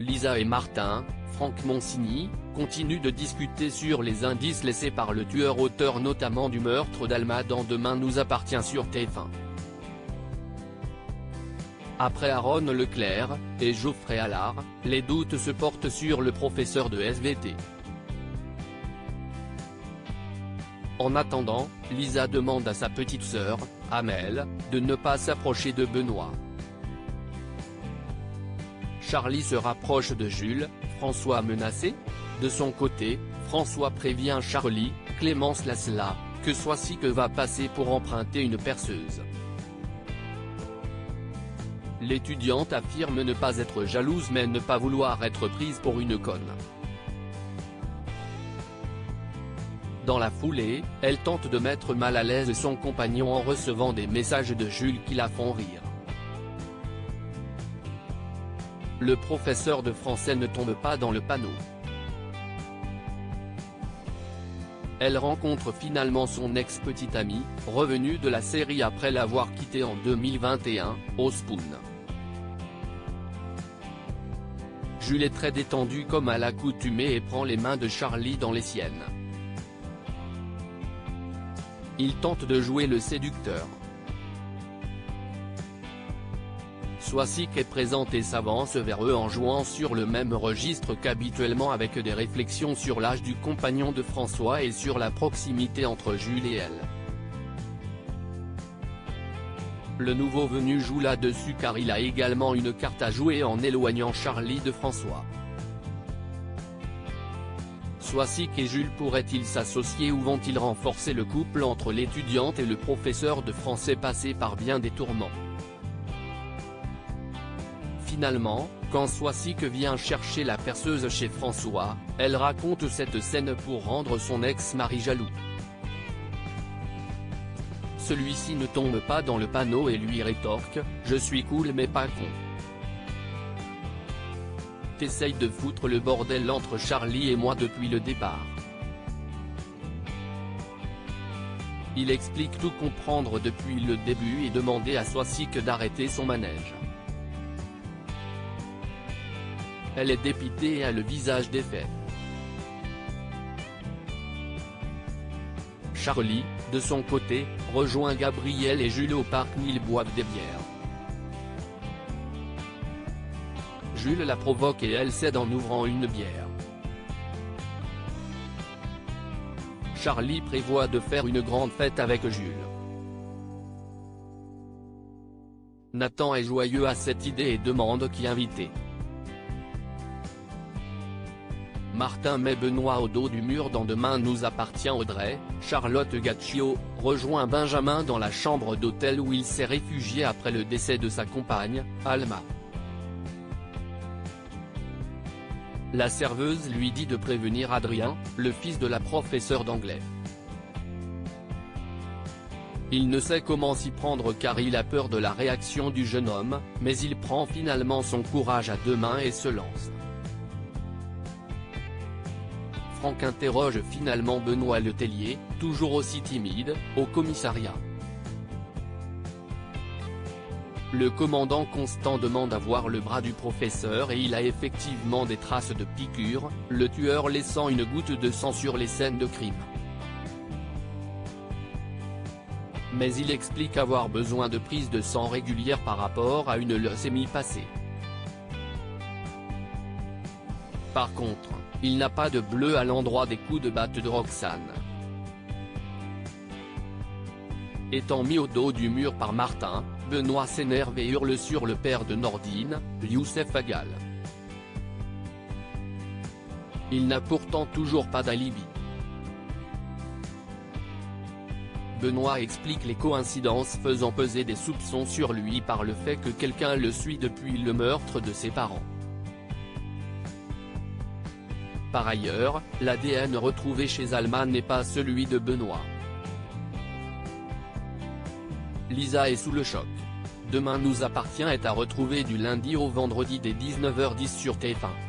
Lisa et Martin, Franck Monsigny, continuent de discuter sur les indices laissés par le tueur auteur notamment du meurtre d'Alma dans Demain nous appartient sur TF1. Après Aaron Leclerc et Geoffrey Allard, les doutes se portent sur le professeur de SVT. En attendant, Lisa demande à sa petite sœur, Amel, de ne pas s'approcher de Benoît. Charlie se rapproche de Jules, François menacé. De son côté, François prévient Charlie, Clémence Lasla, que Soisic va passer pour emprunter une perceuse. L'étudiante affirme ne pas être jalouse mais ne pas vouloir être prise pour une conne. Dans la foulée, elle tente de mettre mal à l'aise son compagnon en recevant des messages de Jules qui la font rire. Le professeur de français ne tombe pas dans le panneau. Elle rencontre finalement son ex-petite amie, revenue de la série après l'avoir quittée en 2021, au Spoon. Jules est très détendu comme à l'accoutumée et prend les mains de Charlie dans les siennes. Il tente de jouer le séducteur. Soisic est présente et s'avance vers eux en jouant sur le même registre qu'habituellement avec des réflexions sur l'âge du compagnon de François et sur la proximité entre Jules et elle. Le nouveau venu joue là-dessus car il a également une carte à jouer en éloignant Charlie de François. Soisic et Jules pourraient-ils s'associer ou vont-ils renforcer le couple entre l'étudiante et le professeur de français passé par bien des tourments? Finalement, quand Soisic vient chercher la perceuse chez François, elle raconte cette scène pour rendre son ex-mari jaloux. Celui-ci ne tombe pas dans le panneau et lui rétorque « Je suis cool mais pas con ». T'essayes de foutre le bordel entre Charlie et moi depuis le départ. Il explique tout comprendre depuis le début et demander à Soisic d'arrêter son manège. Elle est dépitée et a le visage défait. Charlie, de son côté, rejoint Gabriel et Jules au parc où ils boivent des bières. Jules la provoque et elle cède en ouvrant une bière. Charlie prévoit de faire une grande fête avec Jules. Nathan est joyeux à cette idée et demande qui inviter. Martin met Benoît au dos du mur dans Demain nous appartient. Audrey, Charlotte Gaccio, rejoint Benjamin dans la chambre d'hôtel où il s'est réfugié après le décès de sa compagne, Alma. La serveuse lui dit de prévenir Adrien, le fils de la professeure d'anglais. Il ne sait comment s'y prendre car il a peur de la réaction du jeune homme, mais il prend finalement son courage à deux mains et se lance. Franck interroge finalement Benoît Letellier, toujours aussi timide, au commissariat. Le commandant Constant demande à voir le bras du professeur et il a effectivement des traces de piqûres, le tueur laissant une goutte de sang sur les scènes de crime. Mais il explique avoir besoin de prises de sang régulières par rapport à une leucémie passée. Par contre, il n'a pas de bleu à l'endroit des coups de batte de Roxane. Étant mis au dos du mur par Martin, Benoît s'énerve et hurle sur le père de Nordine, Youssef Agal. Il n'a pourtant toujours pas d'alibi. Benoît explique les coïncidences faisant peser des soupçons sur lui par le fait que quelqu'un le suit depuis le meurtre de ses parents. Par ailleurs, l'ADN retrouvé chez Alma n'est pas celui de Benoît. Lisa est sous le choc. Demain nous appartient est à retrouver du lundi au vendredi dès 19h10 sur TF1.